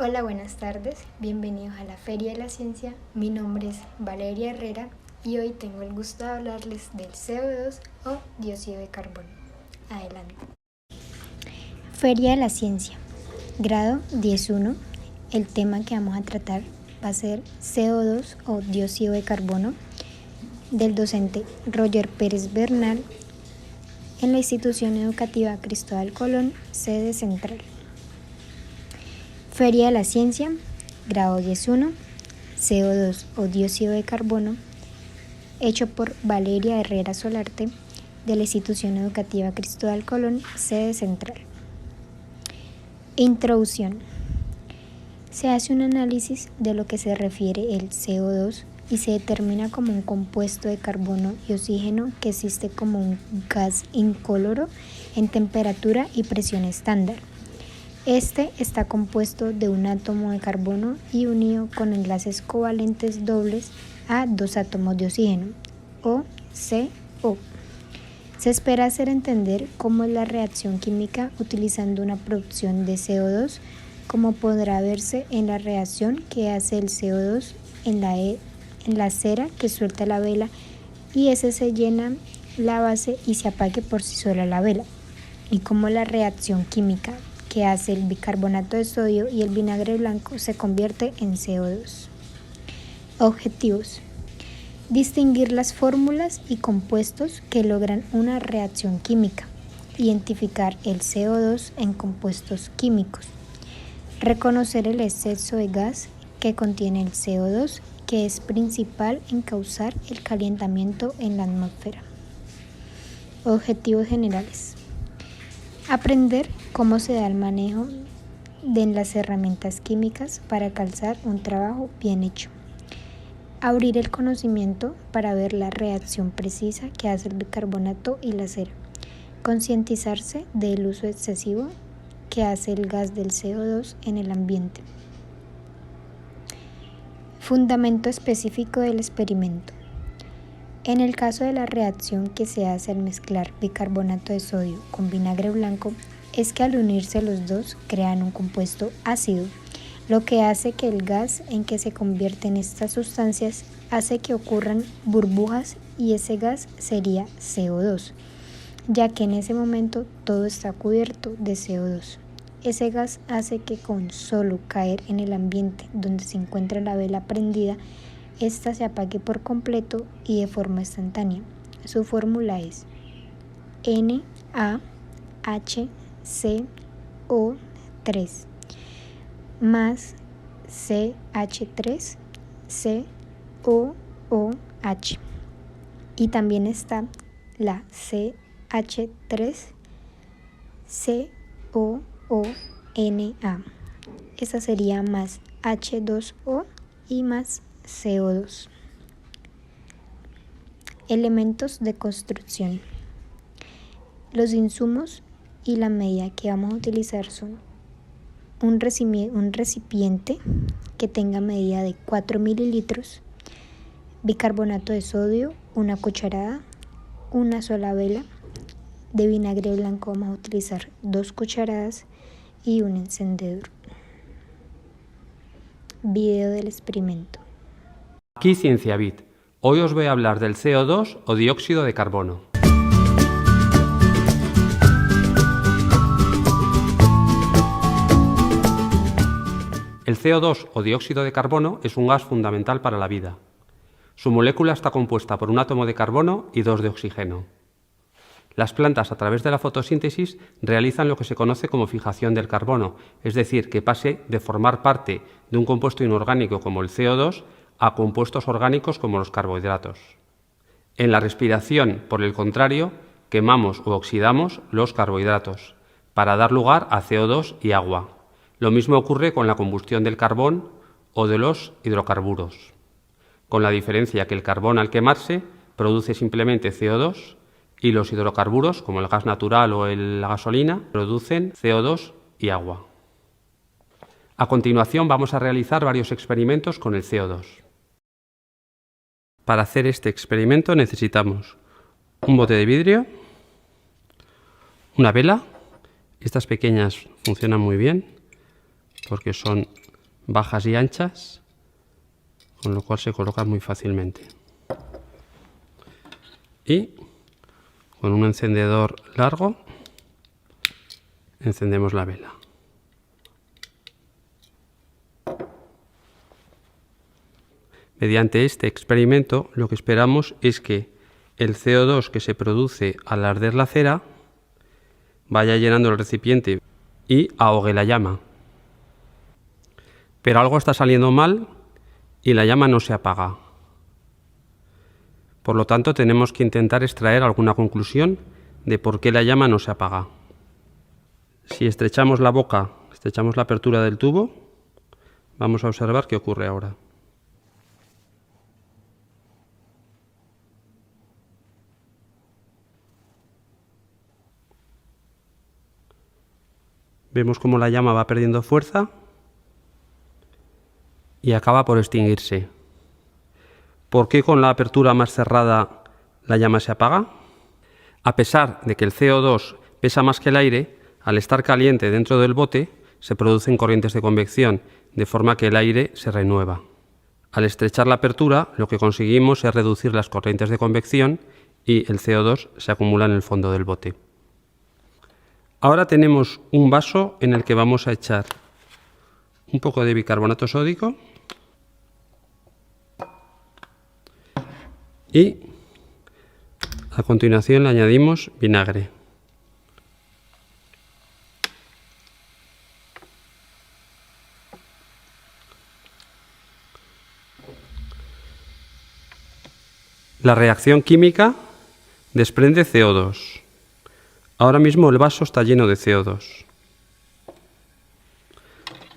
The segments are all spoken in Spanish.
Hola, buenas tardes, bienvenidos a la Feria de la Ciencia. Mi nombre es Valeria Herrera y hoy tengo el gusto de hablarles del CO2 o dióxido de carbono. Adelante. Feria de la Ciencia, grado 10.1. El tema que vamos a tratar va a ser CO2 o dióxido de carbono del docente Roger Pérez Bernal en la institución educativa Cristóbal Colón, sede central. Feria de la Ciencia, grado 10.1, CO2 o dióxido de carbono, hecho por Valeria Herrera Solarte, de la institución educativa Cristóbal Colón, sede central. Introducción. Se hace un análisis de lo que se refiere el CO2 y se determina como un compuesto de carbono y oxígeno que existe como un gas incoloro en temperatura y presión estándar. Este está compuesto de un átomo de carbono y unido con enlaces covalentes dobles a dos átomos de oxígeno, o CO. Se espera hacer entender cómo es la reacción química utilizando una producción de CO2, como podrá verse en la reacción que hace el CO2 en la cera que suelta la vela y ese se llena la base y se apague por sí sola la vela, y cómo la reacción química que hace el bicarbonato de sodio y el vinagre blanco se convierte en CO2. Objetivos. Distinguir las fórmulas y compuestos que logran una reacción química. Identificar el CO2 en compuestos químicos. Reconocer el exceso de gas que contiene el CO2, que es principal en causar el calentamiento en la atmósfera. Objetivos generales. Aprender cómo se da el manejo de las herramientas químicas para alcanzar un trabajo bien hecho. Abrir el conocimiento para ver la reacción precisa que hace el bicarbonato y la cera. Concientizarse del uso excesivo que hace el gas del CO2 en el ambiente. Fundamento específico del experimento. En el caso de la reacción que se hace al mezclar bicarbonato de sodio con vinagre blanco, es que al unirse los dos crean un compuesto ácido, lo que hace que el gas en que se convierten estas sustancias hace que ocurran burbujas y ese gas sería CO2, ya que en ese momento todo está cubierto de CO2. Ese gas hace que con solo caer en el ambiente donde se encuentra la vela prendida, esta se apague por completo y de forma instantánea. Su fórmula es NaHCO3 más CH3COOH. Y también está la CH3COONA. Esa sería más H2O y más CO2. Elementos de construcción. Los insumos y la medida que vamos a utilizar son un recipiente que tenga medida de 4 mililitros, bicarbonato de sodio, una cucharada, una sola vela, de vinagre blanco vamos a utilizar 2 cucharadas y un encendedor. Video del experimento. Aquí CienciaBit. Hoy os voy a hablar del CO2 o dióxido de carbono. El CO2 o dióxido de carbono es un gas fundamental para la vida. Su molécula está compuesta por un átomo de carbono y 2 de oxígeno. Las plantas, a través de la fotosíntesis, realizan lo que se conoce como fijación del carbono, es decir, que pase de formar parte de un compuesto inorgánico como el CO2 a compuestos orgánicos como los carbohidratos. En la respiración, por el contrario, quemamos o oxidamos los carbohidratos para dar lugar a CO2 y agua. Lo mismo ocurre con la combustión del carbón o de los hidrocarburos, con la diferencia que el carbón al quemarse produce simplemente CO2 y los hidrocarburos, como el gas natural o la gasolina, producen CO2 y agua. A continuación vamos a realizar varios experimentos con el CO2. Para hacer este experimento necesitamos un bote de vidrio, una vela. Estas pequeñas funcionan muy bien porque son bajas y anchas, con lo cual se colocan muy fácilmente. Y con un encendedor largo encendemos la vela. Mediante este experimento lo que esperamos es que el CO2 que se produce al arder la cera vaya llenando el recipiente y ahogue la llama. Pero algo está saliendo mal y la llama no se apaga. Por lo tanto, tenemos que intentar extraer alguna conclusión de por qué la llama no se apaga. Si estrechamos la boca, estrechamos la apertura del tubo, vamos a observar qué ocurre ahora. Vemos cómo la llama va perdiendo fuerza y acaba por extinguirse. ¿Por qué con la apertura más cerrada la llama se apaga? A pesar de que el CO2 pesa más que el aire, al estar caliente dentro del bote se producen corrientes de convección, de forma que el aire se renueva. Al estrechar la apertura, lo que conseguimos es reducir las corrientes de convección y el CO2 se acumula en el fondo del bote. Ahora tenemos un vaso en el que vamos a echar un poco de bicarbonato sódico y a continuación le añadimos vinagre. La reacción química desprende CO2. Ahora mismo el vaso está lleno de CO2.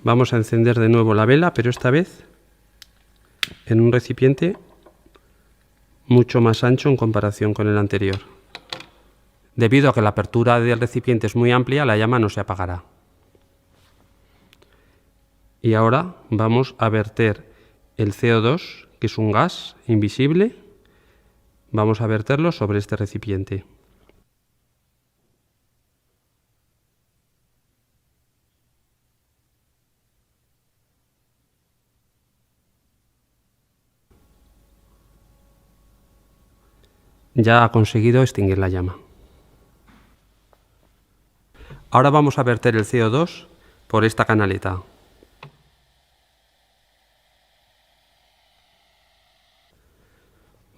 Vamos a encender de nuevo la vela, pero esta vez en un recipiente mucho más ancho en comparación con el anterior. Debido a que la apertura del recipiente es muy amplia, la llama no se apagará. Y ahora vamos a verter el CO2, que es un gas invisible, vamos a verterlo sobre este recipiente. Ya ha conseguido extinguir la llama. Ahora vamos a verter el CO2 por esta canaleta.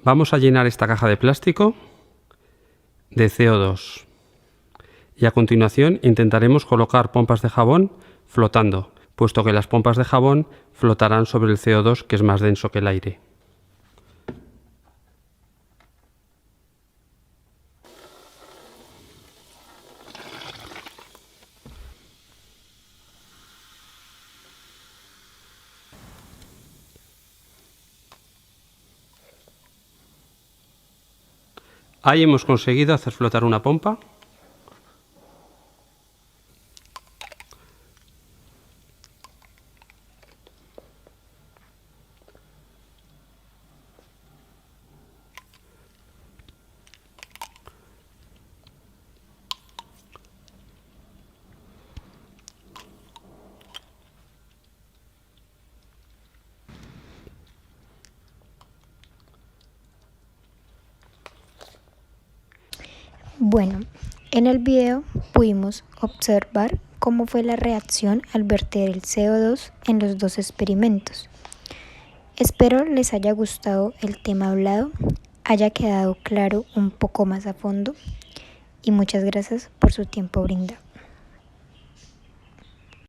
Vamos a llenar esta caja de plástico de CO2 y a continuación intentaremos colocar pompas de jabón flotando, puesto que las pompas de jabón flotarán sobre el CO2, que es más denso que el aire. Ahí hemos conseguido hacer flotar una pompa. Bueno, en el video pudimos observar cómo fue la reacción al verter el CO2 en los dos experimentos. Espero les haya gustado el tema hablado, haya quedado claro un poco más a fondo y muchas gracias por su tiempo brindado.